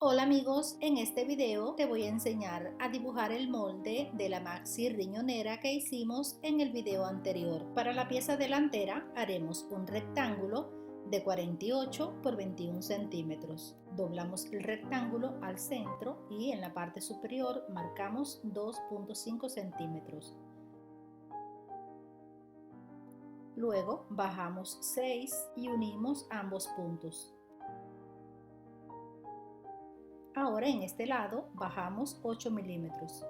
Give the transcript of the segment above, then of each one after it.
Hola amigos, en este video te voy a enseñar a dibujar el molde de la maxi riñonera que hicimos en el video anterior. Para la pieza delantera haremos un rectángulo de 48 por 21 centímetros. Doblamos el rectángulo al centro y en la parte superior marcamos 2.5 centímetros. Luego bajamos 6 y unimos ambos puntos. Ahora en este lado bajamos 8 milímetros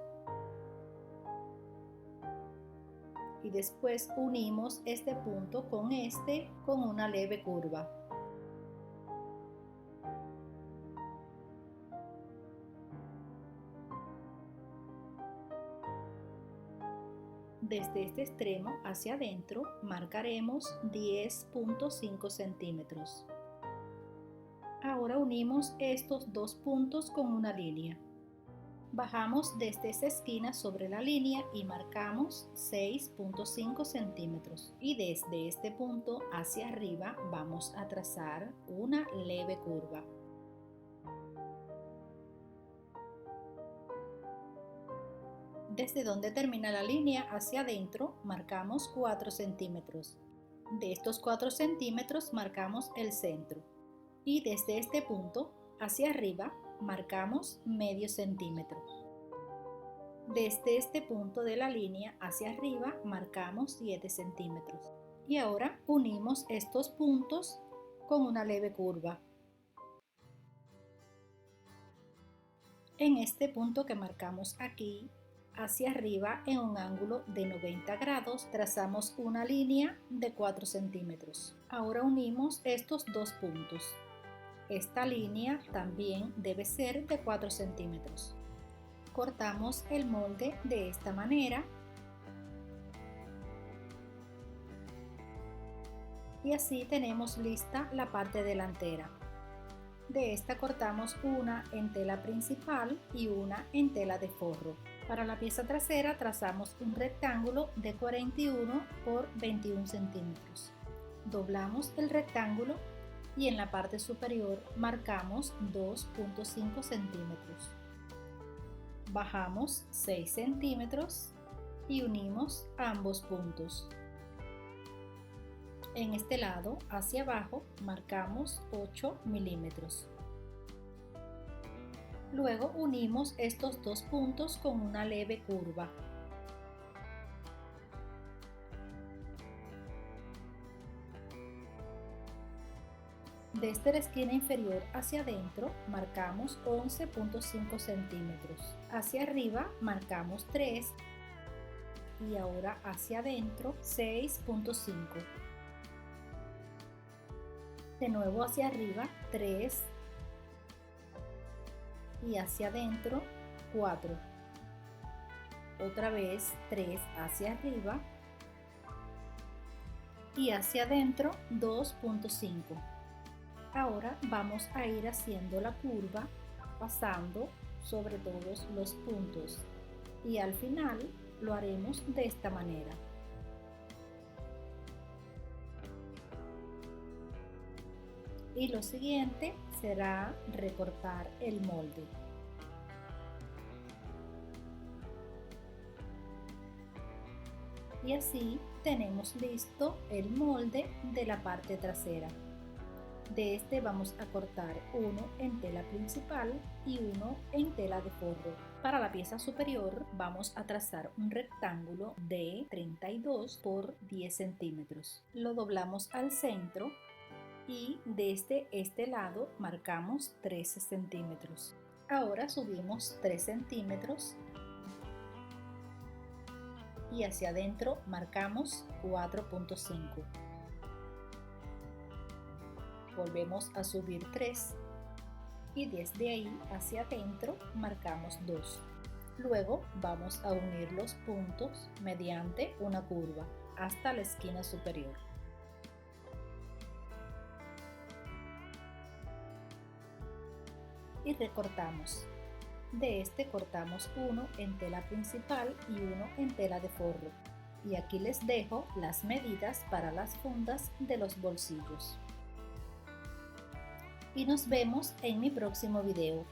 y después unimos este punto con este con una leve curva. Desde este extremo hacia adentro marcaremos 10.5 centímetros. Ahora unimos estos dos puntos con una línea. Bajamos desde esa esquina sobre la línea y marcamos 6.5 centímetros. Y desde este punto hacia arriba vamos a trazar una leve curva. Desde donde termina la línea hacia adentro marcamos 4 centímetros. De estos 4 centímetros marcamos el centro. Y desde este punto hacia arriba marcamos medio centímetro. Desde este punto de la línea hacia arriba marcamos 7 centímetros. Y ahora unimos estos puntos con una leve curva. En este punto que marcamos aquí, hacia arriba en un ángulo de 90 grados, trazamos una línea de 4 centímetros. Ahora unimos estos dos puntos. Esta línea también debe ser de 4 centímetros. Cortamos el molde de esta manera y así tenemos lista la parte delantera. De esta cortamos una en tela principal y una en tela de forro. Para la pieza trasera trazamos un rectángulo de 41 por 21 centímetros. Doblamos el rectángulo y en la parte superior marcamos 2.5 centímetros. Bajamos 6 centímetros y unimos ambos puntos. En este lado hacia abajo marcamos 8 milímetros. Luego unimos estos dos puntos con una leve curva. Desde la esquina inferior hacia adentro marcamos 11.5 centímetros. Hacia arriba marcamos 3 y ahora hacia adentro 6.5. De nuevo hacia arriba 3 y hacia adentro 4. Otra vez 3 hacia arriba y hacia adentro 2.5. Ahora vamos a ir haciendo la curva pasando sobre todos los puntos y al final lo haremos de esta manera. Y lo siguiente será recortar el molde. Y así tenemos listo el molde de la parte trasera. De este vamos a cortar uno en tela principal y uno en tela de forro. Para la pieza superior vamos a trazar un rectángulo de 32 por 10 centímetros. Lo doblamos al centro y desde este lado marcamos 13 centímetros. Ahora subimos 3 centímetros y hacia adentro marcamos 4.5. Volvemos a subir 3 y desde ahí hacia adentro marcamos 2. Luego vamos a unir los puntos mediante una curva hasta la esquina superior. Y recortamos. De este cortamos uno en tela principal y uno en tela de forro. Y aquí les dejo las medidas para las fundas de los bolsillos. Y nos vemos en mi próximo video.